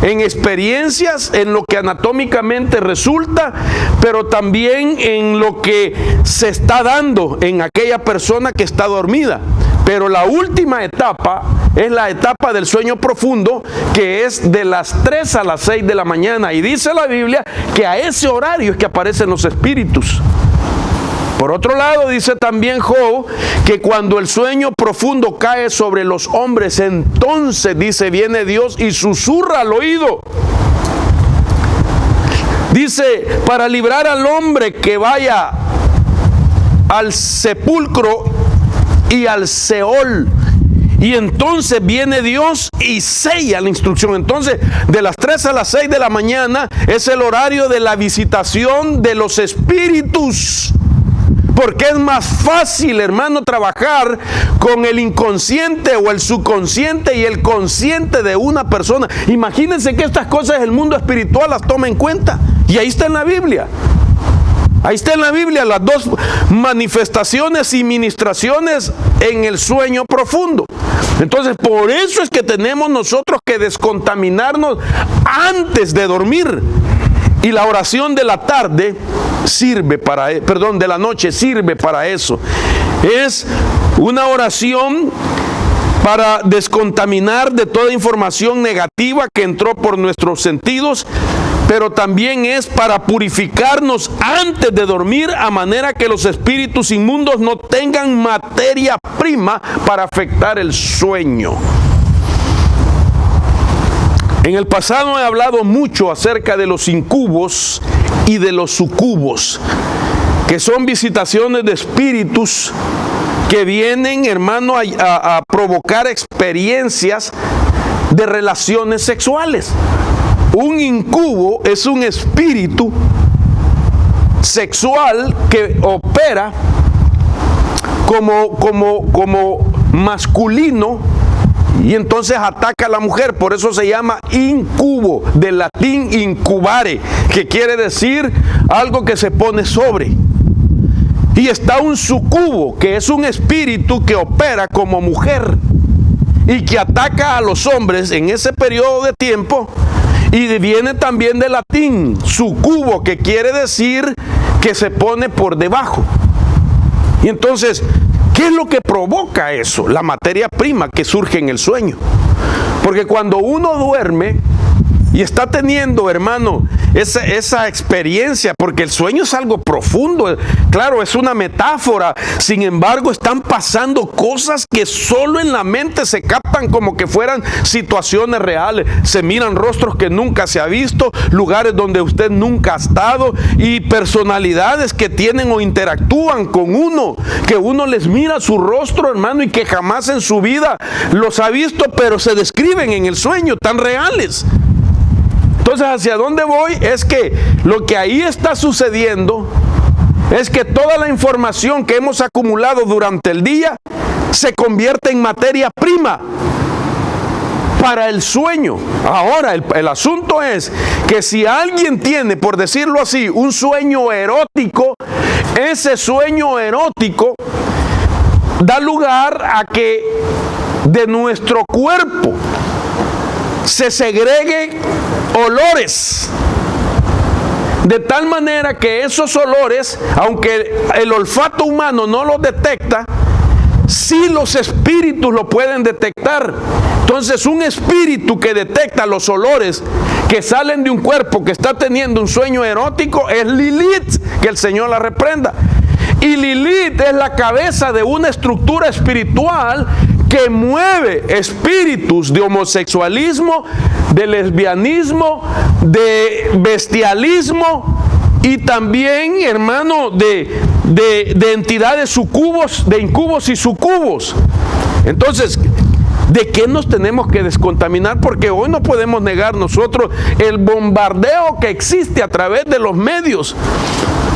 en experiencias, en lo que anatómicamente resulta, pero también en lo que se está dando en aquella persona que está dormida. Pero la última etapa es la etapa del sueño profundo, que es de las 3 a las 6 de la mañana. Y dice la Biblia que a ese horario es que aparecen los espíritus. Por otro lado, dice también Job que cuando el sueño profundo cae sobre los hombres, entonces, dice, viene Dios y susurra al oído. Dice, para librar al hombre que vaya al sepulcro y al Seol. Y entonces viene Dios y sella la instrucción. Entonces, de las 3 a las 6 de la mañana es el horario de la visitación de los espíritus. Porque es más fácil, hermano, trabajar con el inconsciente o el subconsciente y el consciente de una persona. Imagínense que estas cosas el mundo espiritual las toma en cuenta. Y ahí está en la Biblia. Ahí está en la Biblia las dos manifestaciones y ministraciones en el sueño profundo. Entonces, por eso es que tenemos nosotros que descontaminarnos antes de dormir. Y la oración de la tarde sirve para, de la noche sirve para eso. Es una oración para descontaminar de toda información negativa que entró por nuestros sentidos, pero también es para purificarnos antes de dormir, a manera que los espíritus inmundos no tengan materia prima para afectar el sueño. En el pasado he hablado mucho acerca de los incubos y de los sucubos, que son visitaciones de espíritus que vienen, hermano, a provocar experiencias de relaciones sexuales. Un incubo es un espíritu sexual que opera como masculino y entonces ataca a la mujer. Por eso se llama incubo, del latín incubare, que quiere decir algo que se pone sobre. Y está un sucubo, que es un espíritu que opera como mujer y que ataca a los hombres en ese periodo de tiempo. Y viene también del latín sucubo, que quiere decir que se pone por debajo. Y entonces, ¿qué es lo que provoca eso? La materia prima que surge en el sueño. Porque cuando uno duerme y está teniendo, hermano, esa experiencia, porque el sueño es algo profundo, claro, es una metáfora, sin embargo están pasando cosas que solo en la mente se captan como que fueran situaciones reales. Se miran rostros que nunca se ha visto, lugares donde usted nunca ha estado, y personalidades que tienen o interactúan con uno, que uno les mira su rostro, hermano, y que jamás en su vida los ha visto, pero se describen en el sueño, tan reales. Entonces, ¿hacia dónde voy? Es que lo que ahí está sucediendo es que toda la información que hemos acumulado durante el día se convierte en materia prima para el sueño. Ahora, el asunto es que si alguien tiene, por decirlo así, un sueño erótico, ese sueño erótico da lugar a que de nuestro cuerpo se segreguen olores, de tal manera que esos olores, aunque el olfato humano no los detecta, sí los espíritus lo pueden detectar. Entonces, un espíritu que detecta los olores que salen de un cuerpo que está teniendo un sueño erótico es Lilith, que el Señor la reprenda. Y Lilith es la cabeza de una estructura espiritual que mueve espíritus de homosexualismo, de lesbianismo, de bestialismo y también, hermano, de entidades sucubos, de incubos y sucubos. Entonces, ¿de qué nos tenemos que descontaminar? Porque hoy no podemos negar nosotros el bombardeo que existe a través de los medios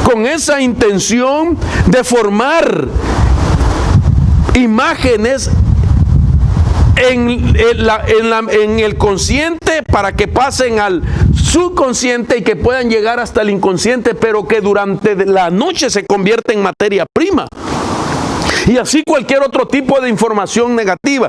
con esa intención de formar imágenes en el consciente para que pasen al subconsciente y que puedan llegar hasta el inconsciente, pero que durante la noche se convierte en materia prima. Y así cualquier otro tipo de información negativa.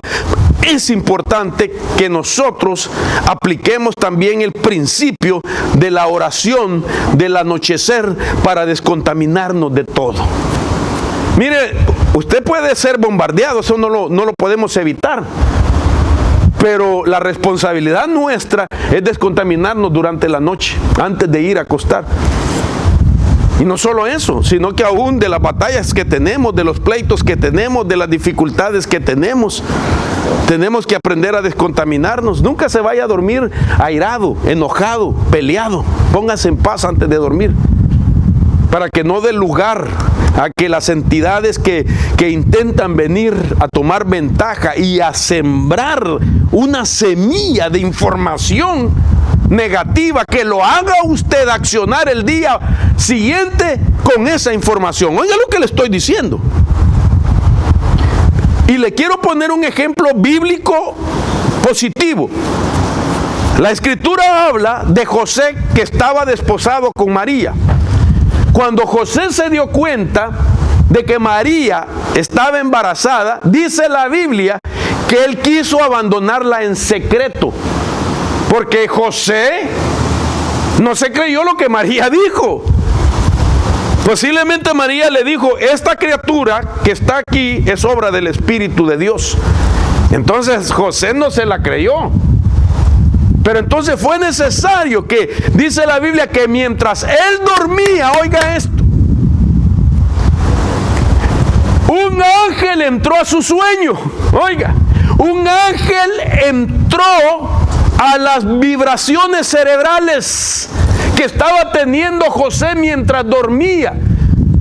Es importante que nosotros apliquemos también el principio de la oración del anochecer para descontaminarnos de todo. Mire, usted puede ser bombardeado, eso no lo podemos evitar. Pero la responsabilidad nuestra es descontaminarnos durante la noche, antes de ir a acostar. Y no solo eso, sino que aún de las batallas que tenemos, de los pleitos que tenemos, de las dificultades que tenemos que aprender a descontaminarnos. Nunca se vaya a dormir airado, enojado, peleado. Póngase en paz antes de dormir, para que no dé lugar a que las entidades que intentan venir a tomar ventaja y a sembrar una semilla de información negativa, que lo haga usted accionar el día siguiente con esa información. Oiga lo que le estoy diciendo. Y le quiero poner un ejemplo bíblico positivo. La Escritura habla de José, que estaba desposado con María. Cuando José se dio cuenta de que María estaba embarazada, dice la Biblia que él quiso abandonarla en secreto, porque José no se creyó lo que María dijo. Posiblemente María le dijo: esta criatura que está aquí es obra del Espíritu de Dios. Entonces José no se la creyó. Pero entonces fue necesario que, dice la Biblia, que mientras él dormía, oiga esto, un ángel entró a su sueño. Oiga, un ángel entró a las vibraciones cerebrales que estaba teniendo José mientras dormía.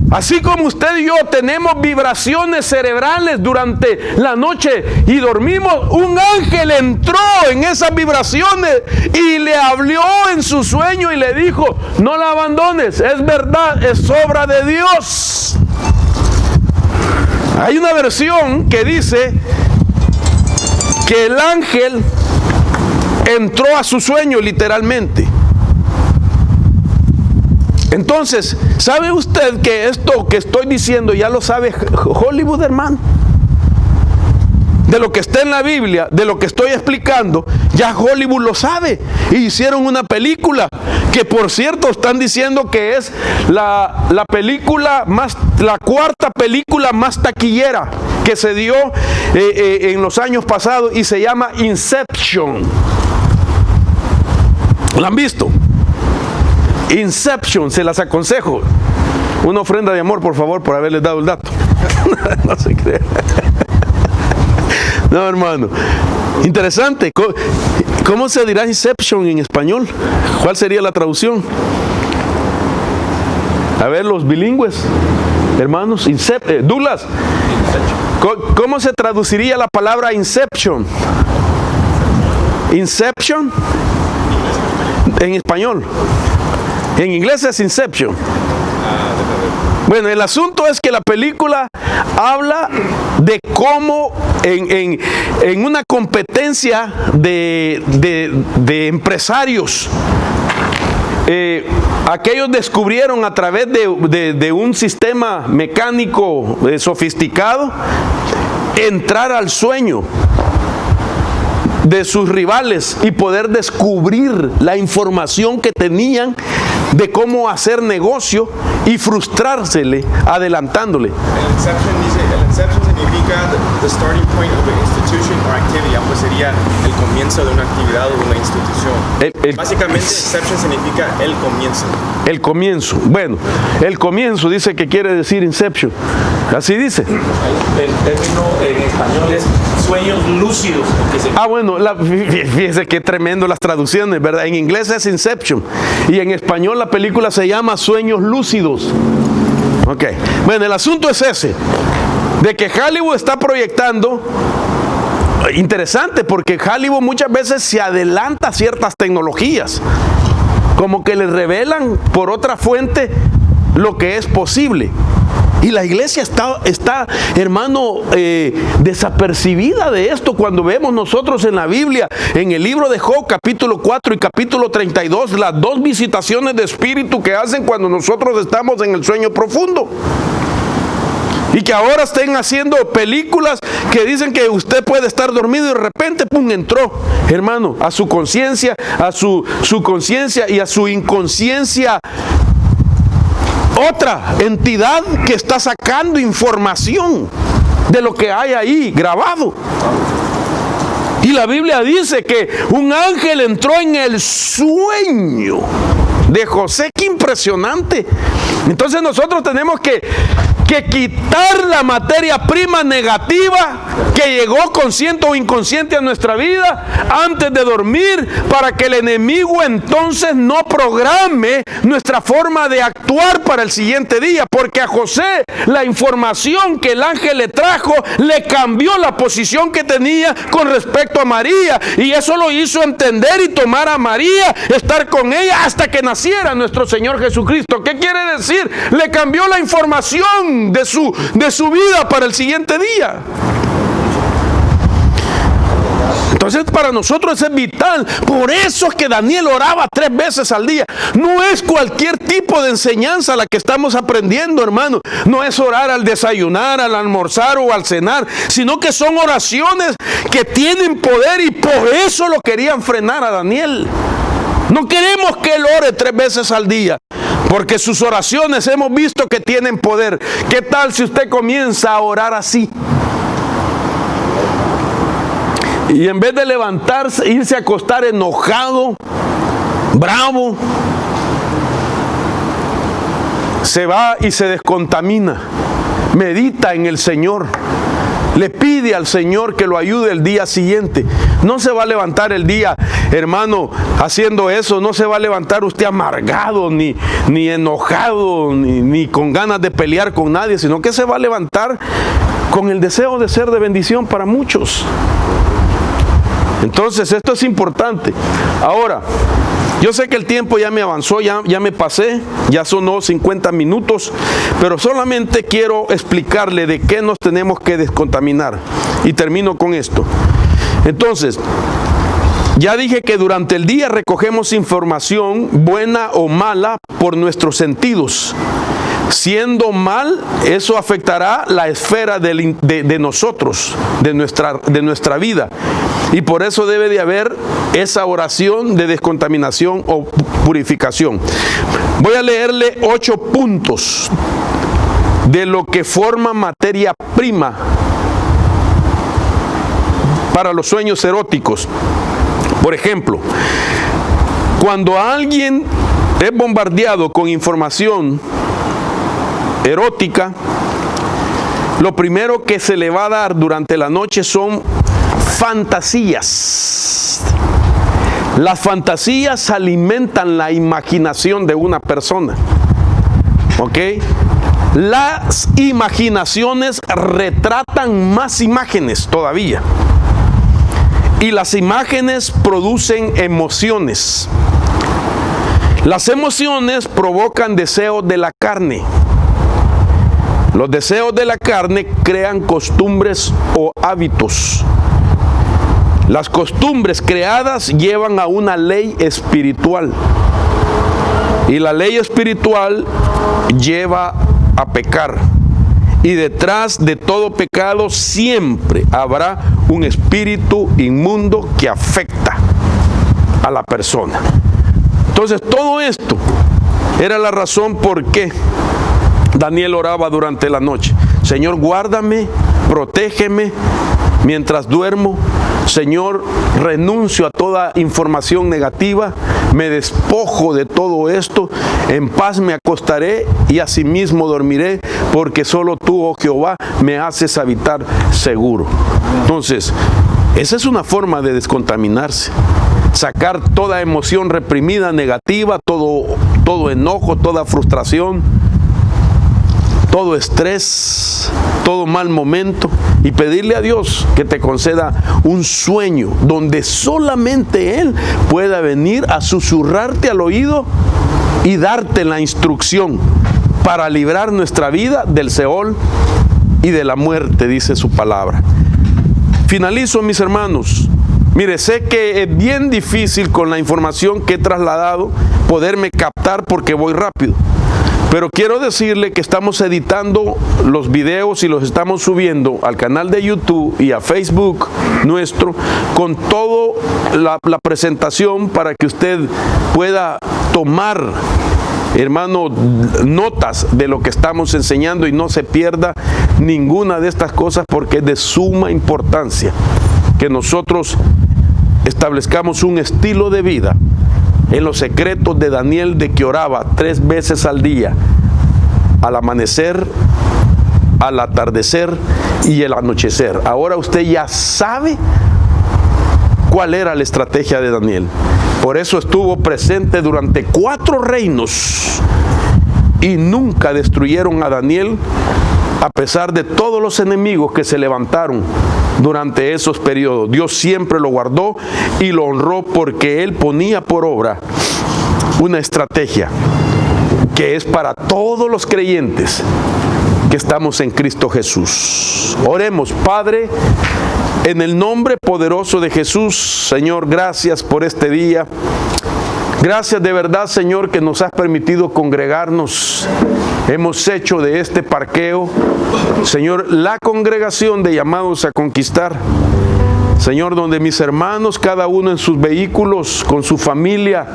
Así como usted y yo tenemos vibraciones cerebrales durante la noche y dormimos, un ángel entró en esas vibraciones y le habló en su sueño y le dijo: no la abandones, es verdad, es obra de Dios. Hay una versión que dice que el ángel entró a su sueño literalmente. Entonces, ¿sabe usted que esto que estoy diciendo ya lo sabe Hollywood, hermano? De lo que está en la Biblia, de lo que estoy explicando, ya Hollywood lo sabe. Y hicieron una película que, por cierto, están diciendo que es la película más, la cuarta película más taquillera que se dio en los años pasados, y se llama Inception. ¿La han visto? Inception, se las aconsejo. Una ofrenda de amor, por favor, por haberles dado el dato. No se crea. No, hermano. Interesante. ¿Cómo se dirá Inception en español? ¿Cuál sería la traducción? A ver, los bilingües, hermanos. Douglas, ¿cómo se traduciría la palabra Inception? Inception en español. En inglés es Inception. Bueno, el asunto es que la película habla de cómo en una competencia de empresarios, aquellos descubrieron a través de un sistema mecánico sofisticado entrar al sueño de sus rivales y poder descubrir la información que tenían de cómo hacer negocio y frustrársele adelantándole. El inception significa the starting point of an institution or activity, pues sería el comienzo de una actividad o una institución. Básicamente, inception significa el comienzo. El comienzo. Bueno, el comienzo dice que quiere decir inception. Así dice. El término en español es sueños lúcidos. Bueno, fíjese qué tremendo las traducciones, ¿verdad? En inglés es Inception y en español la película se llama Sueños Lúcidos. Ok. Bueno, el asunto es ese, de que Hollywood está proyectando. Interesante, porque Hollywood muchas veces se adelanta a ciertas tecnologías, como que le revelan por otra fuente lo que es posible. Y la iglesia está, hermano, desapercibida de esto cuando vemos nosotros en la Biblia, en el libro de Job, capítulo 4 y capítulo 32, las dos visitaciones de espíritu que hacen cuando nosotros estamos en el sueño profundo. Y que ahora estén haciendo películas que dicen que usted puede estar dormido y de repente, pum, entró, hermano, a su conciencia, a su conciencia y a su inconsciencia. Otra entidad que está sacando información de lo que hay ahí grabado. Y la Biblia dice que un ángel entró en el sueño de José. ¡Qué impresionante! Entonces nosotros tenemos que quitar la materia prima negativa que llegó consciente o inconsciente a nuestra vida antes de dormir, para que el enemigo entonces no programe nuestra forma de actuar para el siguiente día. Porque a José la información que el ángel le trajo le cambió la posición que tenía con respecto a María, y eso lo hizo entender y tomar a María, estar con ella hasta que naciera nuestro Señor Jesucristo. ¿Qué quiere decir? Le cambió la información de su vida para el siguiente día. Entonces para nosotros es vital. Por eso es que Daniel oraba 3 veces al día. No es cualquier tipo de enseñanza la que estamos aprendiendo, hermano. No es orar al desayunar, al almorzar o al cenar, sino que son oraciones que tienen poder, y por eso lo querían frenar a Daniel. No queremos que él ore 3 veces al día, porque sus oraciones hemos visto que tienen poder. ¿Qué tal si usted comienza a orar así? Y en vez de levantarse, irse a acostar enojado, bravo, se va y se descontamina. Medita en el Señor. Le pide al Señor que lo ayude el día siguiente. No se va a levantar el día, hermano, haciendo eso. No se va a levantar usted amargado, ni enojado, ni con ganas de pelear con nadie, sino que se va a levantar con el deseo de ser de bendición para muchos. Entonces, esto es importante. Ahora, yo sé que el tiempo ya me avanzó, ya me pasé, ya sonó 50 minutos, pero solamente quiero explicarle de qué nos tenemos que descontaminar. Y termino con esto. Entonces, ya dije que durante el día recogemos información, buena o mala, por nuestros sentidos. Siendo mal, eso afectará la esfera de nosotros, de nuestra vida. Y por eso debe de haber esa oración de descontaminación o purificación. Voy a leerle 8 puntos de lo que forma materia prima para los sueños eróticos. Por ejemplo, cuando alguien es bombardeado con información erótica, lo primero que se le va a dar durante la noche son fantasías. Las fantasías alimentan la imaginación de una persona. ¿Ok? Las imaginaciones retratan más imágenes todavía. Y las imágenes producen emociones. Las emociones provocan deseos de la carne. Los deseos de la carne crean costumbres o hábitos. Las costumbres creadas llevan a una ley espiritual. Y la ley espiritual lleva a pecar. Y detrás de todo pecado siempre habrá un espíritu inmundo que afecta a la persona. Entonces, todo esto era la razón por qué Daniel oraba durante la noche. Señor, guárdame, protégeme mientras duermo. Señor, renuncio a toda información negativa, me despojo de todo esto, en paz me acostaré y asimismo dormiré, porque solo tú, oh Jehová, me haces habitar seguro. Entonces, esa es una forma de descontaminarse. Sacar toda emoción reprimida, negativa, todo enojo, toda frustración, todo estrés, todo mal momento, y pedirle a Dios que te conceda un sueño donde solamente Él pueda venir a susurrarte al oído y darte la instrucción para librar nuestra vida del Seol y de la muerte, dice su palabra. Finalizo, mis hermanos. Mire, sé que es bien difícil con la información que he trasladado poderme captar porque voy rápido. Pero quiero decirle que estamos editando los videos y los estamos subiendo al canal de YouTube y a Facebook nuestro con toda la presentación para que usted pueda tomar, hermano, notas de lo que estamos enseñando y no se pierda ninguna de estas cosas, porque es de suma importancia que nosotros establezcamos un estilo de vida en los secretos de Daniel, de que oraba 3 veces al día, al amanecer, al atardecer y el anochecer. Ahora usted ya sabe cuál era la estrategia de Daniel. Por eso estuvo presente durante 4 reinos y nunca destruyeron a Daniel, a pesar de todos los enemigos que se levantaron durante esos periodos. Dios siempre lo guardó y lo honró, porque Él ponía por obra una estrategia que es para todos los creyentes que estamos en Cristo Jesús. Oremos. Padre, en el nombre poderoso de Jesús, Señor, gracias por este día. Gracias de verdad, Señor, que nos has permitido congregarnos. Hemos hecho de este parqueo, Señor, la congregación de llamados a conquistar. Señor, donde mis hermanos, cada uno en sus vehículos, con su familia,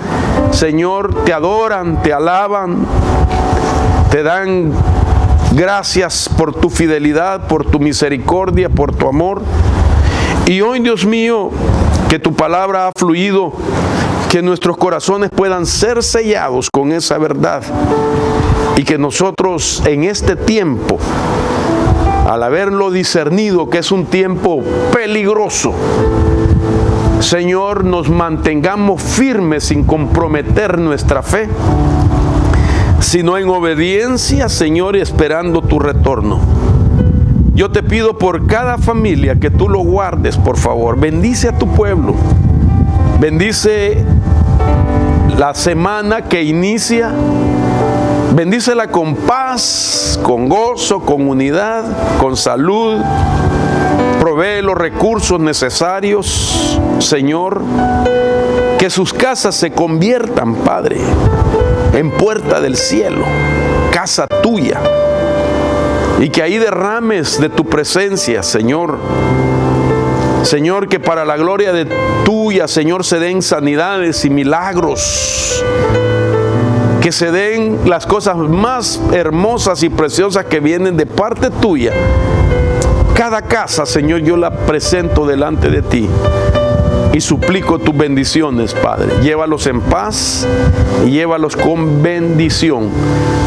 Señor, te adoran, te alaban, te dan gracias por tu fidelidad, por tu misericordia, por tu amor. Y hoy, Dios mío, que tu palabra ha fluido, que nuestros corazones puedan ser sellados con esa verdad y que nosotros en este tiempo, al haberlo discernido que es un tiempo peligroso, Señor, nos mantengamos firmes sin comprometer nuestra fe, sino en obediencia, Señor, esperando tu retorno. Yo te pido por cada familia que tú lo guardes, por favor. Bendice a tu pueblo. Bendice la semana que inicia. Bendícela con paz, con gozo, con unidad, con salud. Provee los recursos necesarios, Señor. Que sus casas se conviertan, Padre, en puerta del cielo, casa tuya. Y que ahí derrames de tu presencia, Señor. Señor, que para la gloria de tuya, Señor, se den sanidades y milagros. Que se den las cosas más hermosas y preciosas que vienen de parte tuya. Cada casa, Señor, yo la presento delante de ti y suplico tus bendiciones, Padre. Llévalos en paz y llévalos con bendición.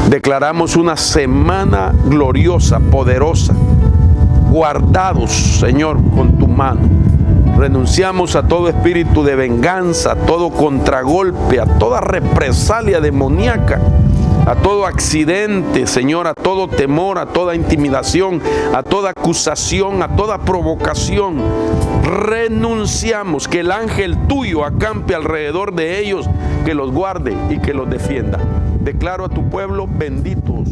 Declaramos una semana gloriosa, poderosa, guardados, Señor, con tu mano. Renunciamos a todo espíritu de venganza, a todo contragolpe, a toda represalia demoníaca, a todo accidente, Señor, a todo temor, a toda intimidación, a toda acusación, a toda provocación. Renunciamos, que el ángel tuyo acampe alrededor de ellos, que los guarde y que los defienda. Declaro a tu pueblo benditos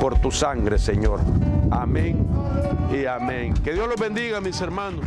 por tu sangre, Señor. Amén y amén. Que Dios los bendiga, mis hermanos.